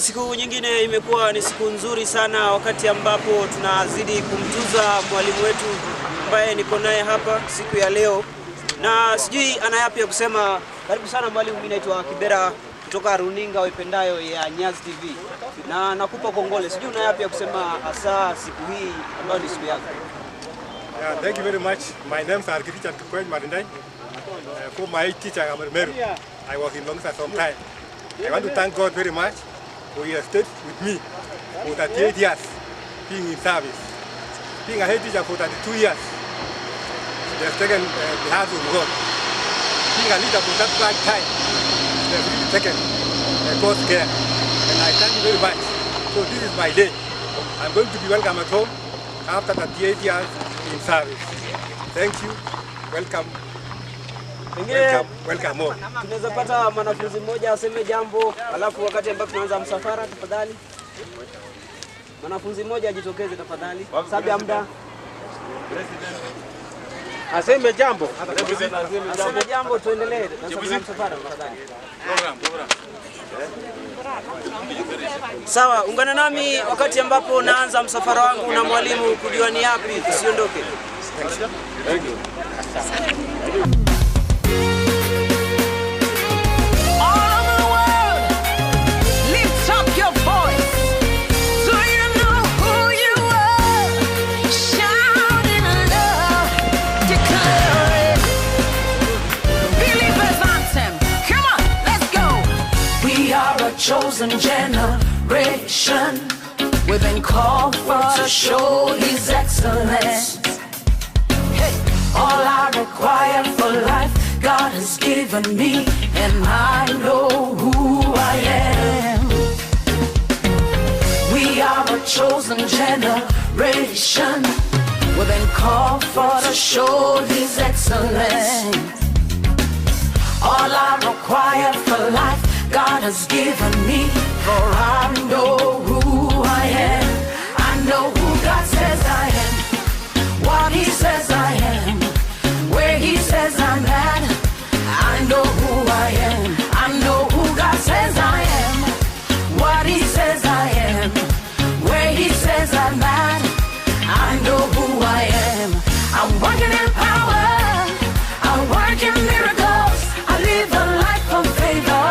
siku nyingine imekuwa ni siku nzuri sana wakati ambapo tunazidi kumtuza mwalimu wetu ambaye niko naye hapa siku ya leo. Na sijui ana yapi ya kusema. Karibu sana mwalimu, mimi naitwa Kibera kutoka runinga uipendayo ya Nyaz TV. Na nakupa kongole. Sijui una yapi ya kusema hasa siku hii ambayo ni siku yako. Yeah, thank you very much. My name is Architect Tukweny Marindai. For my teacher, Meru. I was in Longsa some time. I want to thank God very much for He has stayed with me for 38 years being in service. Being a head teacher for 32 years. They have taken the hands of God. Being a leader for that long time, they have really taken God's care. And I thank you very much. So this is my day. I'm going to be welcome at home after 38 years in service. Thank you. Welcome. Welcome home. Tunaweza pata mwanafunzi mmoja aseme jambo, alafu wakati ambapo tunaanza msafara tafadhali. Mwanafunzi mmoja ajitokeze tafadhali. Sababu ya muda. Aseme jambo. Aseme jambo, tuendelee na msafara tafadhali. Program. Sawa, ungana nami wakati ambapo naanza msafara wangu na mwalimu kujua ni yapi, usiondoke. Thank you. Chosen generation, we've been called for to show His excellence. Hey, all I require for life, God has given me, and I know who I am. We are a chosen generation, we've been called for to show His excellence. All I require for life, God has given me, for I know who I am. I know who God says I am, what He says I am, where He says I'm at. I know who I am. I know who God says I am, what He says I am, where He says I'm at. I know who I am. I'm working in power, I work in miracles, I live a life of favor.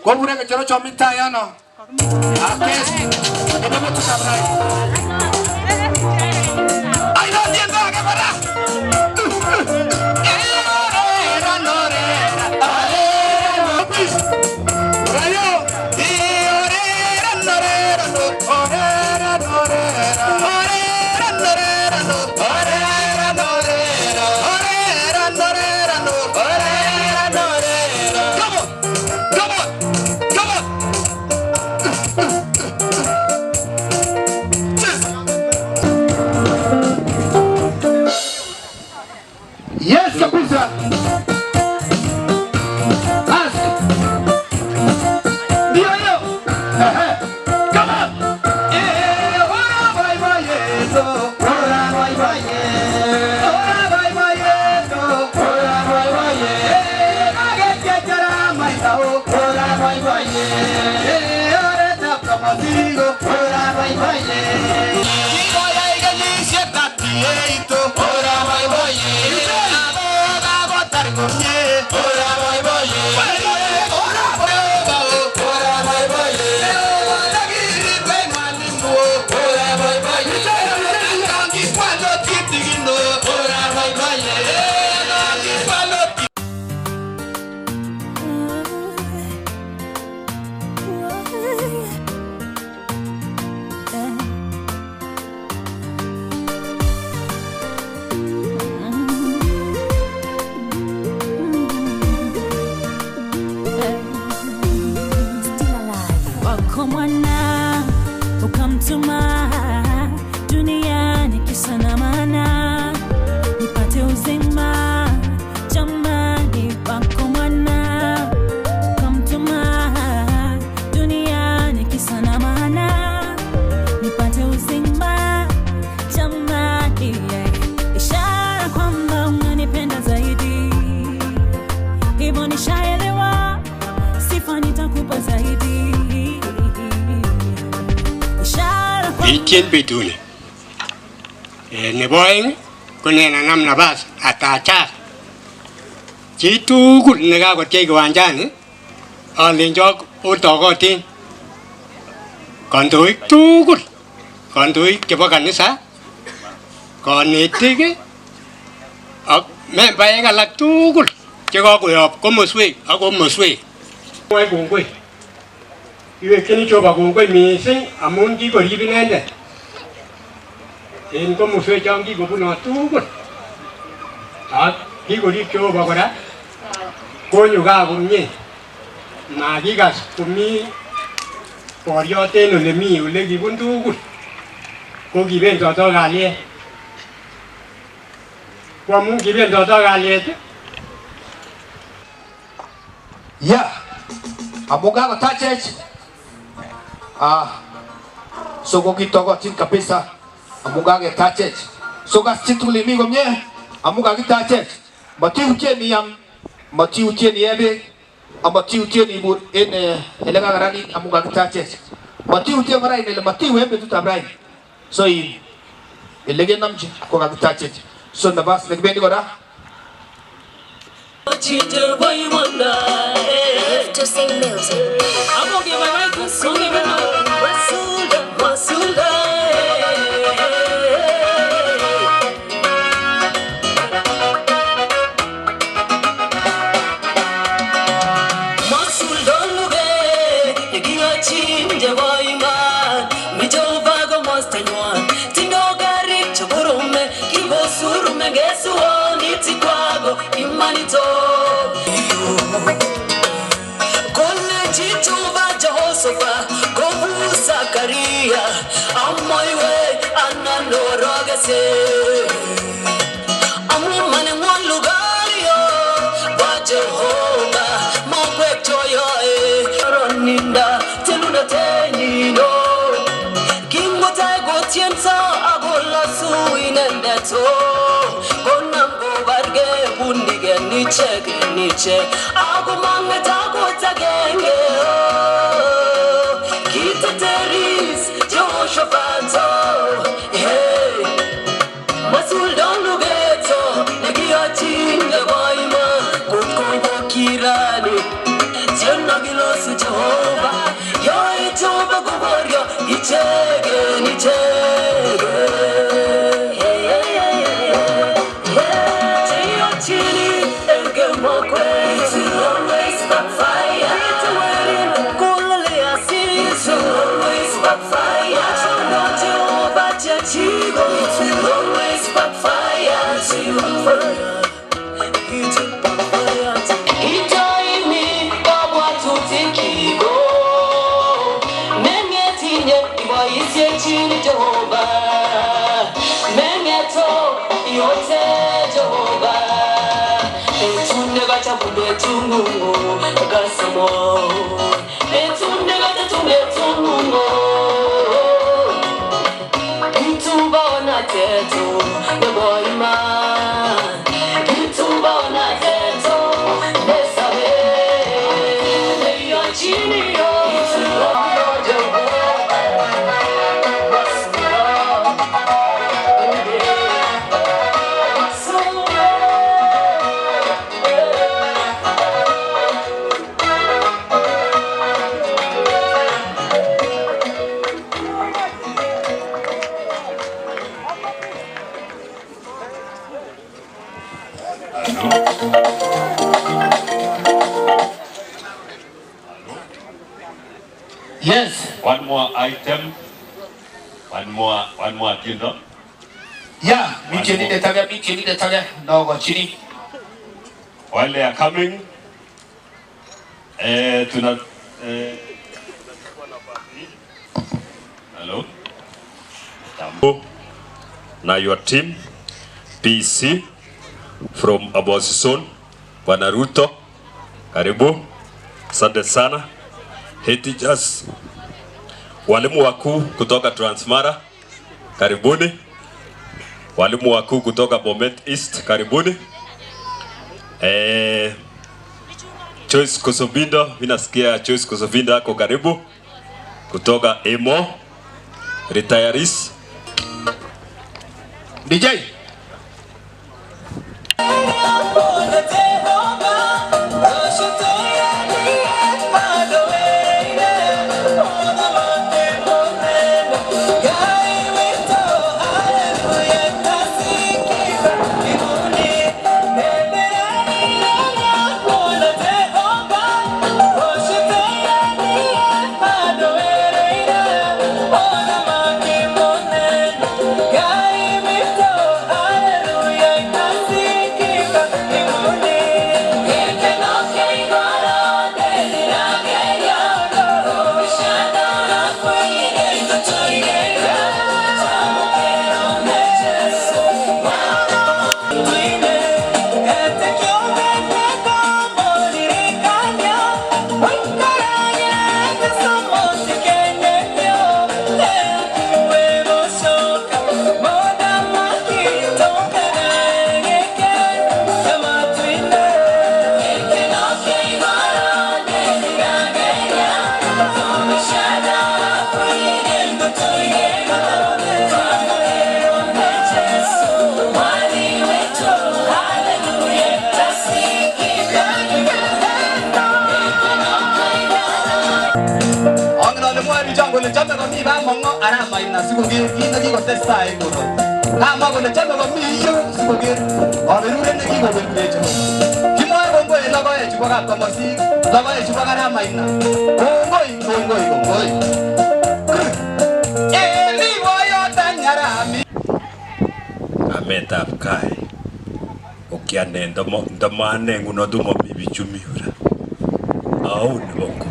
Kau boleh kejar comita ya no. Akes, ini mau cakap lagi. Ayo dia tak kemana? Yes, kabisa. Ask. Ndio hiyo. Come on. Ora bye bye yeso. Ora bye bye yeso. Ora bye bye yeso. Ora bye bye yeso. Ageke jara mai tao. Ora bye bye yeso. Ora tap kamasigo. Ora bye bye yeso. Digo ya iglesia tati eito. Ora bye bye yeso. Con boiboityen betuni. Nebo oeng konenanam nabas atachar chitugul nekakotyech kiwanjani alenjok otokotin kandoik tugul, kandoik chebo kanisa, kanetik ak membaek alak tugul chekakoyob komoswek ak komoswek. Mwoe kongoi, iwekyini Jehova kongoi mising amun kikorib inendet en komoswek chon kikobunot tugul, ak kikorib Jehova kora konyo gaa komie, makikas komi boryot en olemi ole kibun tugul, ko kibendoto kalyet. Ko amun kibendoto kalyet amun kakotachech so kokitokotin kabisa amun kaketachech. So kas chitugul imi komie amun kakitachech. Matiutien iam, matiutien iee beek, amatiutien ibur en ele kakaranit amun kakitachech. Matiutien kora ile matiwe en betutab raini. So ele kenomchi ko kakitachech. So nabas nekibendi kora To sing music. I'm gonna give my right to sing it now. Masulda. Masulda luge, egiwa chinde waima, mijova go mastanywan, tino gari chaburume, kibo surume gesuo, niti kwago imanito. Jehovah, go Zakaria, on my way, Anando Rogase. I'm a man in one lugario, but Jehovah, Mokwe Toya, Roninda, Teluna Tenino, King what I got Tienza, Agola Suin and that's all. Bonambo Barge, Bundiga, Nietzsche, Agumanga Tagot again. Hey, Masul don't look at so, Nagiatin, the Baima, Kuko Kirani, Tianagilos, Jehovah, Yoi Jova Gorio, Ichege, Chini, and Gamokwe, to always backfire, to wearing, Kulea seas, to always backfire. Chigo, it will always backfire to you. It will backfire to you. He told me, Baba, to take you. Mengetinye, Iwa is your chin, Jehovah. Mengeto, Yote, Jehovah. Etunde gata bunde tungu, Gasamo. Etunde gata tunde tungu. Teto, the boy man. Itumba na teto, besabe. Leyo chini yo, Yes. One more item. One more tino. Yeah, michini de taga. No, go chini. While they are coming, hello. Tambo. Now your team, PC from Abosison, Wanaruto, karibu, asante sana. Head teachers, walimu wakuu kutoka Transmara, karibuni. Walimu wakuu kutoka Bomet East, karibuni. Choice Kosovindo, minasikia Choice Kosovindo ako karibu kutoka Emo. retirees. DJ. Ametab kai. Okiane ndamane ngunodumo bibichumiura. Au niboko.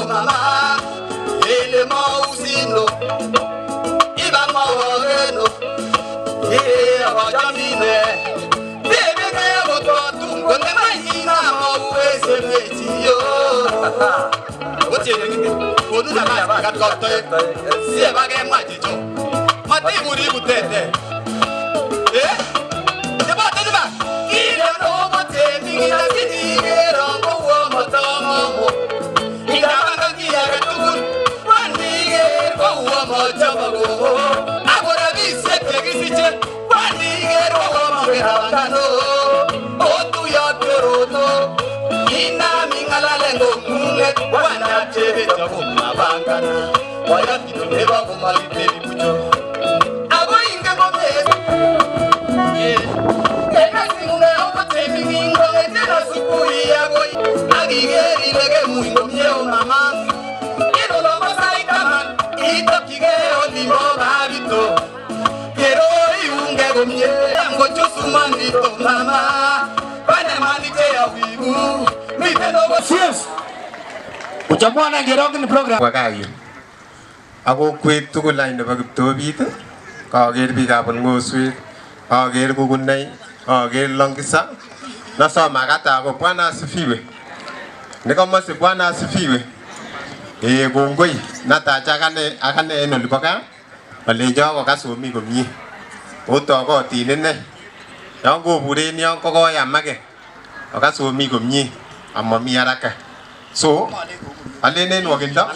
Mama, ele mausino, iba maweno, wajamine, bebe kaya bototu, konde mahina mawese metiyo. Wote yenge, kodu na kaya bagat kote, siye bage majijo, mati muri butete. Jaba tejaba, ile no mate mingi sini rongo wo matomo. Uchamwana ngerongin program wakayu ako kwet tugul line nebo Kiptobit kager biikab Ngoswet kager Kukunai kager Longisa nasoma kata ako Bwana asifiwe nikamase Bwana asifiwe kongoi natacha akane en olibo gaa alenjo kokasomi komie otokotin ine yon koburen yon kokoyamake kokasomi komie amami haraka so alenen wakindo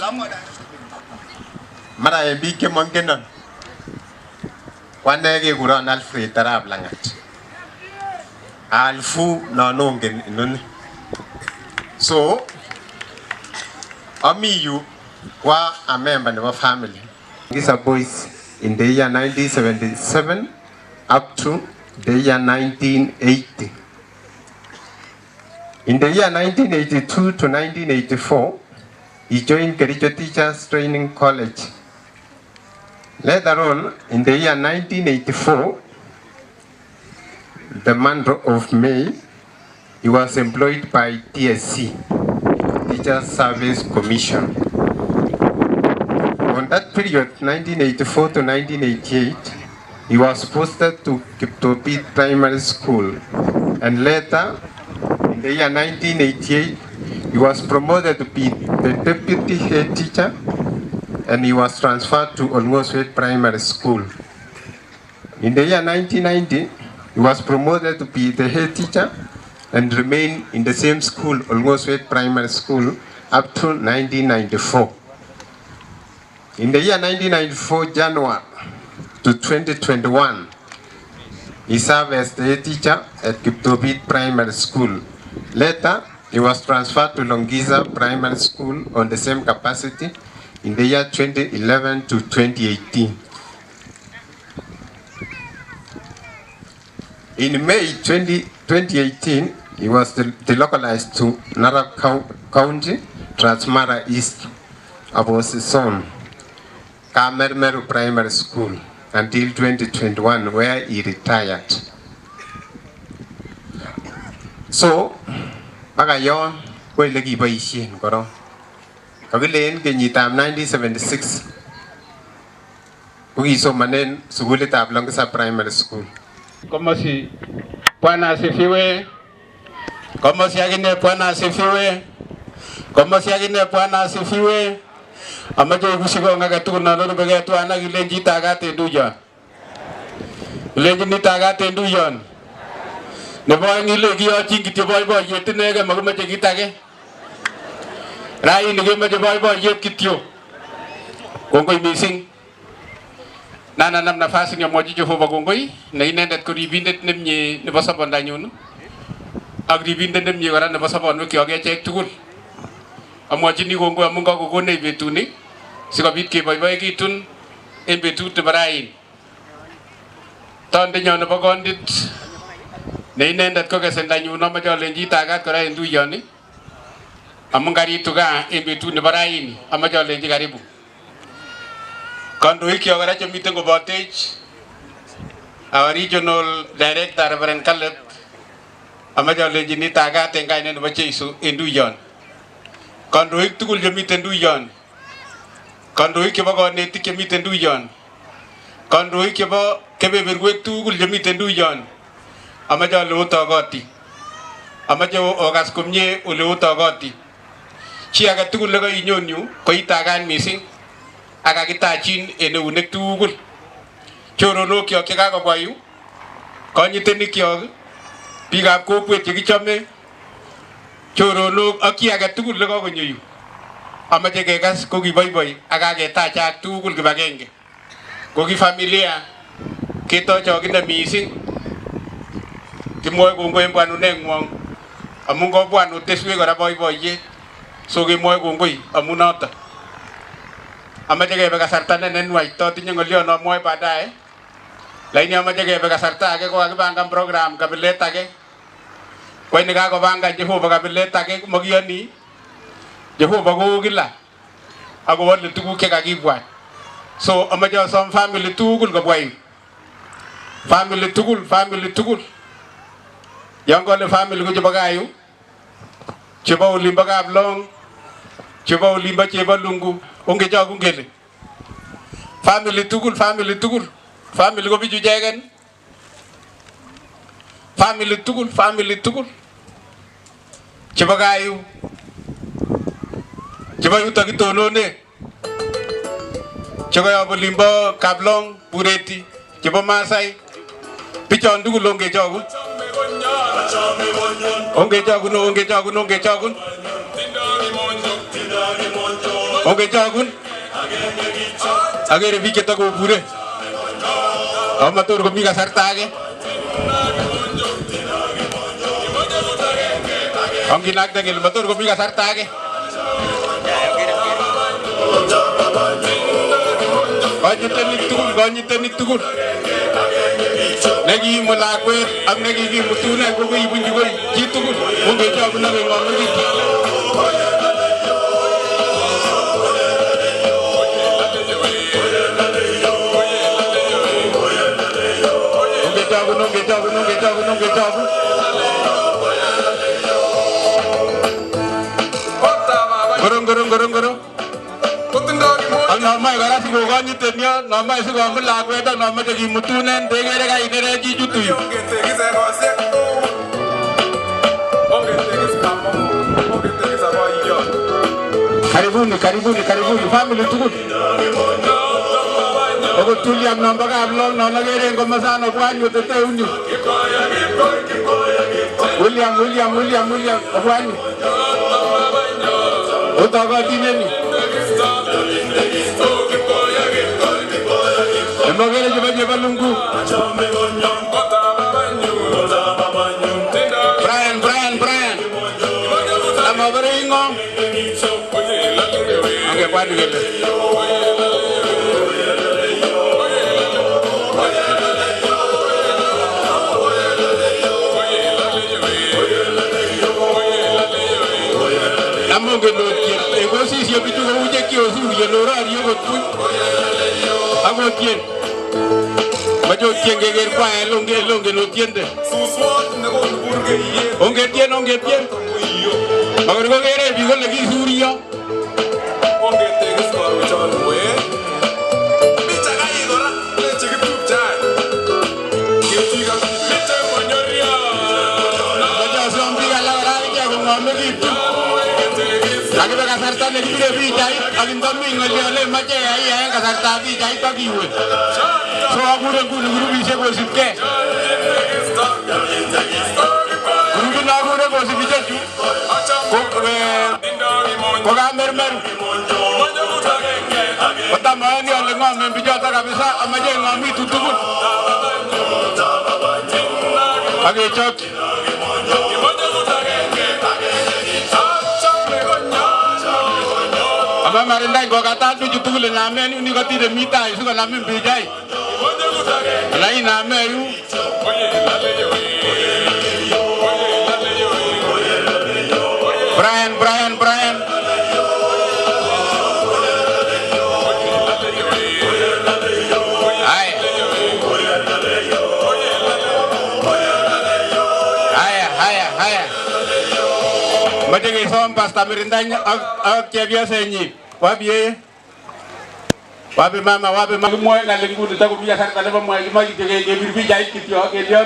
mara en biik chemongenon kwane kekuron Alfred Arap Langat Alfu non ongen inoni so ami yu kwa a member nebo family Ngisa Boys in the year 1977 up to the year 1980. In the year 1982 to 1984, he joined Kericho Teachers Training College. Later on, in the year 1984, the month of May, he was employed by TSC, Teachers Service Commission. On that period, 1984 to 1988, he was posted to Kiptobit Primary School and later, in the year 1988, he was promoted to be the deputy head teacher, and he was transferred to Olngoswet Primary School. In the year 1990, he was promoted to be the head teacher and remained in the same school, Olngoswet Primary School, up to 1994. In the year 1994, January to 2021, he served as the head teacher at Kiptobit Primary School. Later, he was transferred to Longisa Primary School on the same capacity in the year 2011 to 2018. In May 2018, he was delocalized to Narok County, Transmara East, above his son, Kamermeru Primary School, until 2021, where he retired. So, pagayon ko lagi baishin koro. Kagilen kenyitam 1976. Kugiso manen sugulitab Longisa Primary School. Como si Bwana asifiwe. Como si agine Bwana asifiwe. Como si agine Bwana asifiwe. Amajo kusigo ngagatu na lolo begetu ana gilenji tagate dujon. Gilenji ni tagate dujon. Ne boy ni legi yo cingiti boy boy yetine ga maguma je gitage. Rai ni gema je boy boy yet kityo. Kongoi missing. Nana nam nafasi ni moji Jehova kongoi na inendet ko ribindet nemnye ne basabon danyun. Ak ribindet nemnye wala ne basabon we kyoge chek tugul. Amwachi ni kongoi amun kakokone betuni sikobit keboiboekitun en betut nebo raini. Tondenyo nebo kondit ne inendet ko kesendanyun amache alenji tagat kora en tuyoni amun karitu gaa en betut nebo raini amache alenji karibu. Kandoik kyok kora chemiten kobotech our regional director Reverend Caleb amache alenji ni tagat en kainet nebo Jeiso en tuyon. Kandoik tugul chemiten tuyon, kandoik chebo konetik chemiten tuyon, kandoik chebo kebeberwek tugul chemiten tuyon, amache ale otokoti, amache okas komie ole otokoti. Chi age tugul nekainyon yu ko itagan missing ak kakitachin en eunek tugul. Choronok kyok chekakobwa yu, konyitenik kyok, biikab kokwet chekichome, choronok ak chi age tugul nekakonyo yu, amache kekas ko kiboiboi ak kaketachak tugul kibagenge. Ko ki familia ketochokinde missing. Kimwoe kongoi en bwanuneng'wong amun kobwan oteswek kora boiboiyet. So kemwoe kongoi amun noton. Amache kebe kasarta nenwach totinye ng'olyon amwoe baadaye. Lakini amache kebe kasarta age kokakipangan program kabilet age. Kwai nikakopangan Jehova kabilet age makiyoni. Jehova ko kila akowole tuguk chekakibwat. So amache asom family tugul kobwa yu. Family tugul. Yang kole family ko chebo gayu, chebo olimbo Kaplong, chebo olimbo Chebalungu, ongechoku ngele. Family tugul. Family ko bichu icheken. Family tugul. Chebo gayu, chebo yuto kitonone, chebo yob olimbo Kaplong, Bureti, chebo Masai, bichon tugul ongechoku. Ongechogun. Agere biik chetakobure. Amator komi kasarta age. Onginakta ngele mator komi kasarta age. Konyitenik tugul. Nekiimu lakwet ak nekikimutune ko koibunji koi chitugul. Ongechogun ak keng'omekit. Ongechogun. Gorong. Ang namay kara sikokonyiten yo, namay sikomut lakwet ak namache kimutunen tekere kainere chi chutu yu. Karibuni family tukul. Ogo tuliam namba kablol na nagere ngoma sana kwani utete unyu. William kwani. Otaga dineni. Emagere jeba lungu. Brian. Amagere ingong. Oke, kwani gele. Amonge no tie, ego si bitu ko uje ki osu ye no ra ri ko tu. Ago tie. Majo tie ngeger kwa longe no tiende. Onge tie. Magor ko gere bi ko legi suriya. Onge te ko chalo we. Mi chaga igora, le chigi pupcha. Kietiga mete monyoria. Majo zombi ala ra ke ko ngome ki. Lagi kasarta ne gire bi jai agin domi ngole maje ai kasarta bi jai to kiwe so agure guru bi se ko sikke guru na agure ko si biju ko ga mermer ota mani ole ngome bijo ta kabisa amaje ngami tutukun age chok Aba marindai gua kata tu jutu le name ni ko tire mita isu ko name bijai. Lai name yu. Brian. Haya. Macam som pasta merindai ak biasa ni. Wabi mama mo na lengu ta ko biya sa kala mo ma ke bi jai kityo ke dion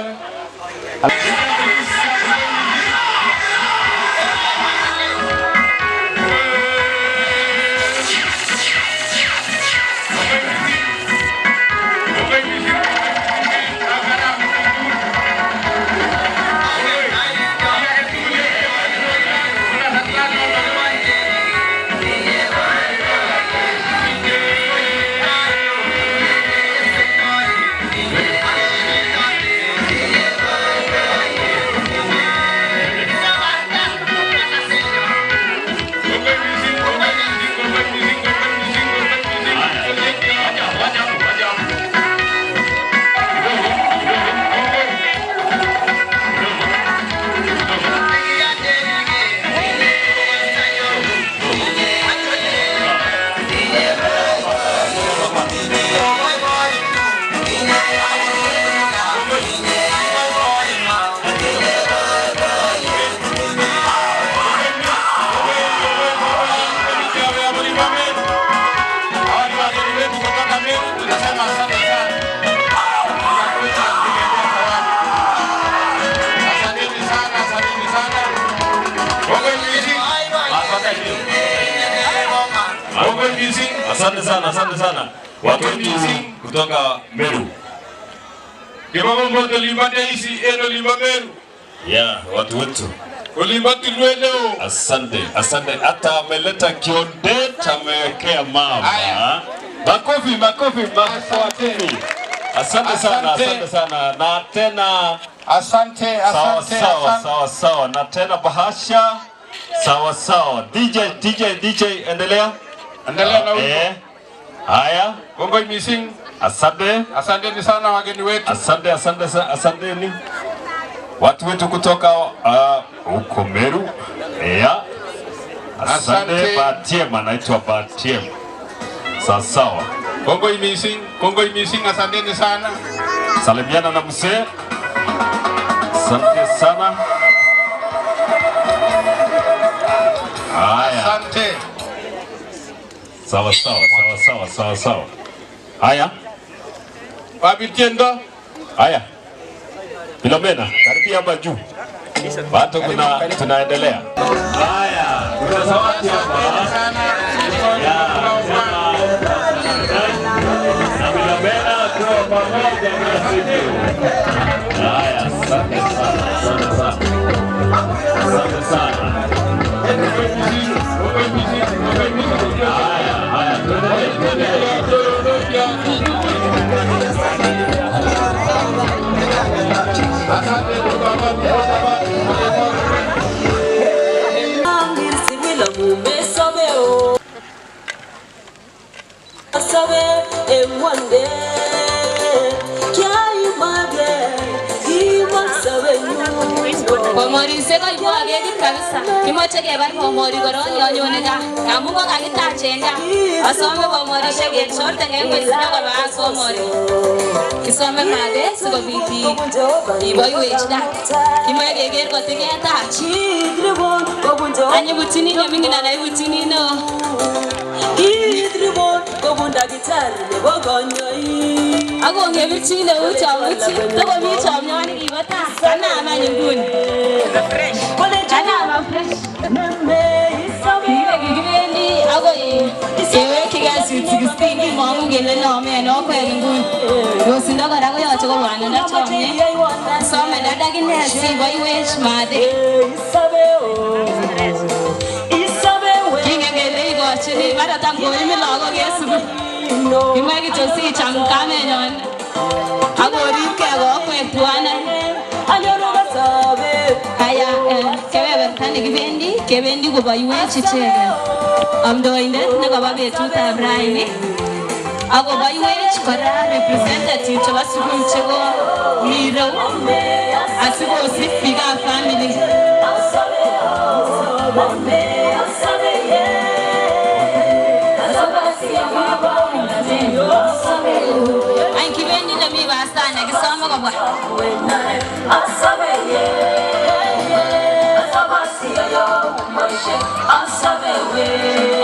Asante sana. Watu kutoka Meru. Kibaba mmoja limbate isi eno limba Meru. Yeah, watu wetu. Ulimbati lweleo. Asante. Hata ameleta kionde amewekea mama. Makofi. Asante sana. Na tena Asante. Sawa. Na tena bahasha. Sawa. DJ endelea. Endelea na wimbo. Haya. Bongo missing. Asante sana wageni wetu. Asante ni. Watu wetu kutoka huko Meru. Asante. Batiem anaitwa Batiem. Sawa. Bongo missing asante sana. Salimiana na mzee. Asante sana. Haya. Asante. Sawa. Haya. Wapi tiendo? Haya. Filomena, karibia hapa juu. Bado tunaendelea. Haya, kuna zawadi hapa. Pomori seko ibu agegi kabisa. Kimoche kebar pomori korong yonyone ga. Kamu ko kakitachenga. Asome pomori shege shorte ngengwe sina kwa baa pomori. Kisome made siko biti. Iboiwech da. Kimoye geger ko tigeta. Anyi butini no mingi na nai butini no. Ako ngebirchi ne uchamuchi. Toko mi chamnyoni kibata. Kana amanyi nguni. Fresh. Kana ama fresh. Kibendi ako yewe kigasi 16 mamu gele no me no ko nguni. Yosinda kora ko yoche ko bwana na chomye. Some dada kine si boiwech made. Kingegele go chini mara tango imi logo gesu. Kimagi tosi chamkame nyon. Ako rike go kwetwana. Aya kebendi ko boiwech ichegen. Amdoindet ne koba betutab raini. Ako boiwech kora representative chebo sukul chego miro asikosip biikab family. Ay kibendi na mi basta na kisama ko ba?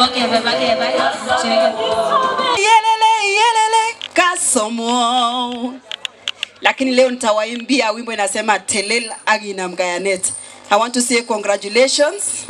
Okay, bye. Yelele kasomo. Lakini leo nitawaimbia wimbo inasema Telel Agina Mgayanet. I want to say congratulations.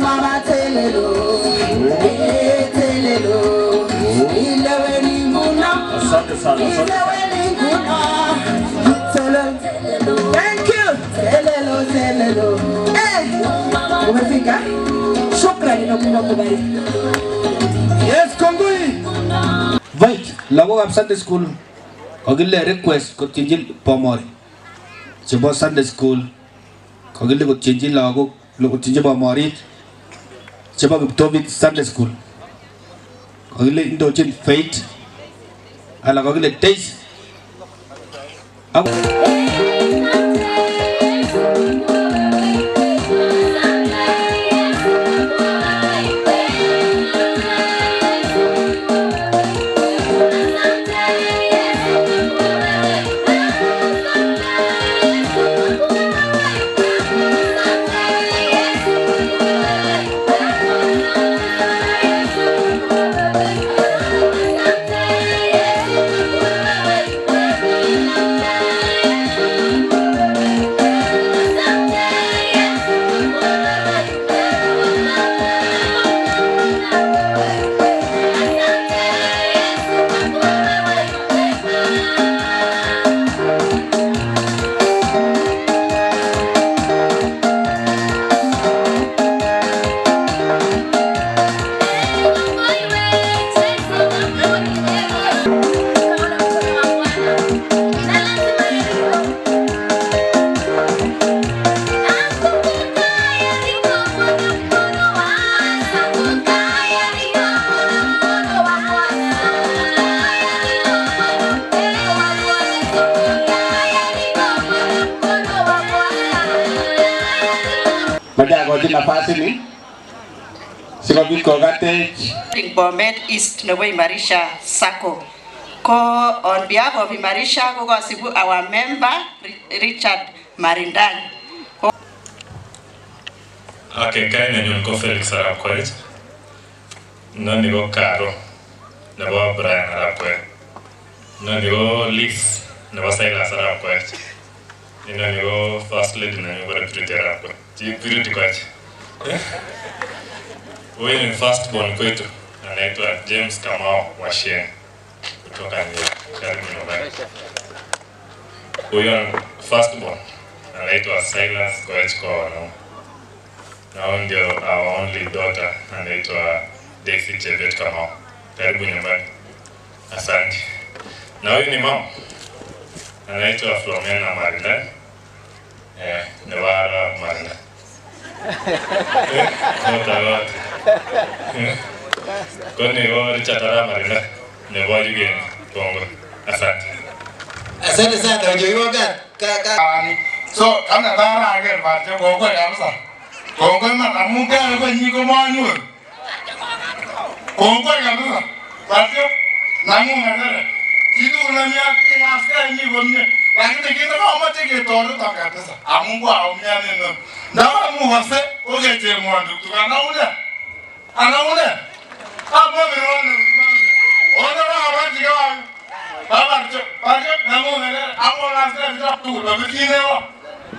Mama, tell sana, asante sana. Thank you. Selelo. Umefika? Shukrani na Mungu akubariki. Yes, Kongoi. Wait, lagok ab Sunday school kokile request kotienji Bomori. Chebo Sunday school kokile kotienji lagok kotienji Bomori. Chebo Kiptobit Sunday school kokile indochin Faith ala kokile Daisy. Bomet East nebo Imarisha Sacco. Ko on behalf of Imarisha ko kasibu our member Richard Marindani. Okay, kaina nyon ko Felix Arakwet. Nani go Karo. Nebo Brian Arakwet. Nani go Liz. Nebo Silas Arakwet. Nani go First Lady nani go Purity Arakwet. Purity kwachi. Huyu ni first born kwetu, anaitwa James Kamau Washien kutoka karibu nyumbani. Huyu first born anaitwa Silas Koech Kono. Na huyu ndio our only daughter anaitwa Daisy Chebet Kamau karibu nyumbani. Asante. Na huyu ni mama anaitwa Flomena Marinda. Nevara Marinda. Kotagot. Koni go Richard Marinda. Nebo yugeni Kongo. Asante. Asante sana ujoyoga. So kana dara ager barje Kongo yamsa. Kongo man amuga ko nyiko manyu. Kongo yamsa. Barje namu ngare. Kidu na miya ki aska ni gomne. Lakini kitu kama tege toro takatasa. Amungu aumia neno. Dawa mu wase ogeje mwandu tukana ule. Ana ule. Abo birone. Ona wa wajiga wa. Baba barje namu ngare. Amo aska bitu to bikinewa.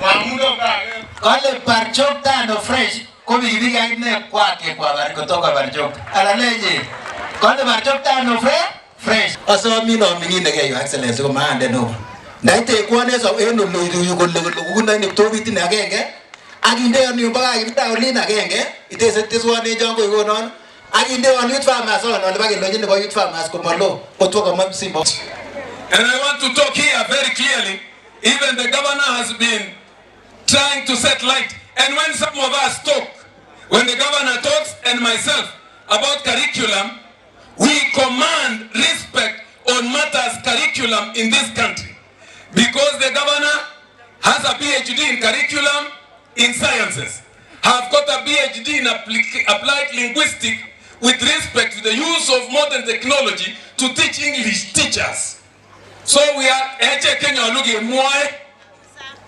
Mamundo kage. Kale Barchok tano fresh ko bibiga ine kwake kwa bari kutoka Barchok. Alaleje. Kale Barchok tano fresh. Aso mino mingine ke your excellency ko maande no. Ndaite kuone so eno lo kuna ni Kiptobit ni agenge. Aginde yon yung baga kita ulin agenge. Itese tiswane jongo igonon. Aginde on youth farmers on the bag lo jine youth farmers ko malo ko to ko mapsimbo. And I want to talk here very clearly. Even the governor has been trying to set light. And when some of us talk, when the governor talks and myself about curriculum, we command respect on matters curriculum in this country. Because the governor has a PhD in curriculum in sciences, have got a PhD in applied linguistics with respect to the use of modern technology to teach English teachers. So we are Kenya looking more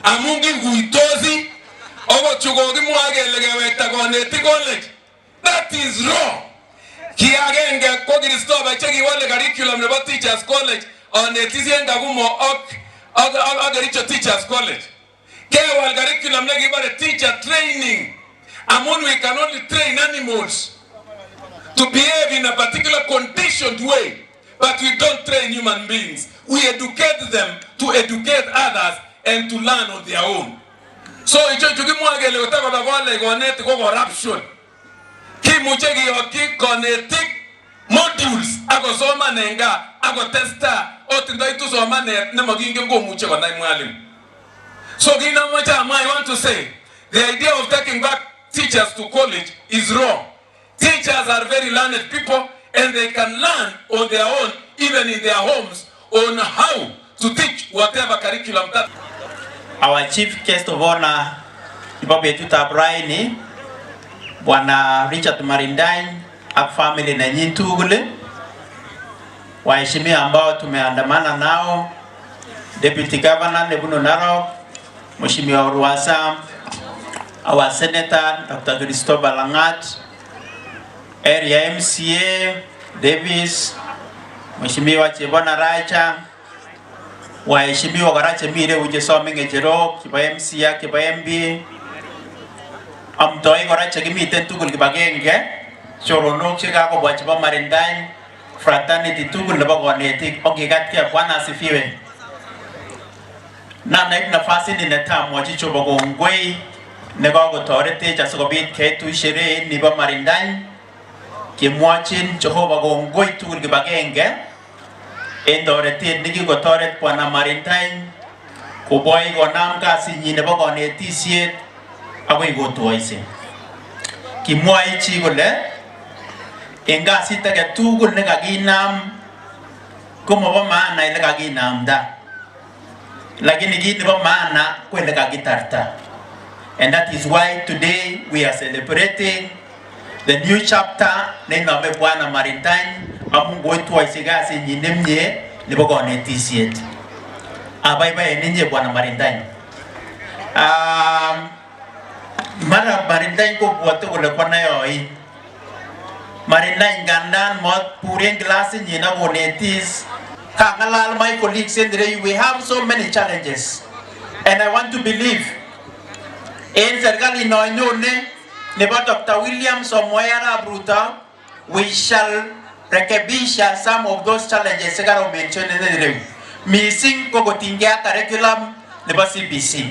amungi huitozi ogo chugogi mwage legewekta koneti college. That is wrong. Kiagenge ko Kristoba cheki wale curriculum nebo teachers college onetizienga gumo ok teachers college. Kewal curriculum legi bare teacher training. Among we can only train animals to behave in a particular conditioned way. but we don't train human beings. We educate them to educate others and to learn on their own. So icho chukimwagele utaka bagole goneti ko corruption. Kimuche kiyoki kinetic modules ako soma nenga ako testa otindoi tu soma ne maginge ko muche konai mwalimu. So I want to say the idea of taking back teachers to college is wrong. Teachers are very learned people and they can learn on their own, even in their homes, on how to teach whatever curriculum that. Our chief guest of honor, Ibabe Tutabraini, Bwana Richard Marindany, a family na Nyintugule, waheshimiwa ambao tumeandamana nao, Deputy Governor Nebuno Narok, Mheshimiwa Ruasa, our Senator Dr. Christopher Langat, Area MCA Davis, Mheshimiwa Chebona Racha, waheshimiwa Garache Mire ujisome ngejero kiba MCA kiba MB, amtoi Garache kimite tugul kibagenge, choronok chekako bwachiba Marindany, fraternity tugul nebo konetik, okigatke Bwana asifiwe. Na naib nafasi ni netamwochi chobo kongoi nekakotoretech asikobit ketu sherehe nebo Marindany, kimwochin Jehova kongoi tugul kibagenge en toretet nekikotoret Bwana Marindany koboi konam kasinyin nebo konetisiet akoi kotuoise. Kimwoi chi kole en kasit age tugul nekakinam komobo maana ile kakinamda, lakini kit nebo maana ko ile kakitarta. And that is why today we are celebrating the new chapter nenome Bwana Marindany amun koituoise kasinyin nemie nebo konetisiet. Abaibai ninyi Bwana Marindany. Mara Marindany kobwote kole konayoe. Marindany ngandan mot puren klasinyin ak konetis. Kangalal my colleagues in the we have so many challenges. And I want to believe in serikali noyone nebo Dr. William Samoei Arap Ruto, we shall rekebisha some of those challenges sekaro mention in the missing kokotingia curriculum nebo CBC.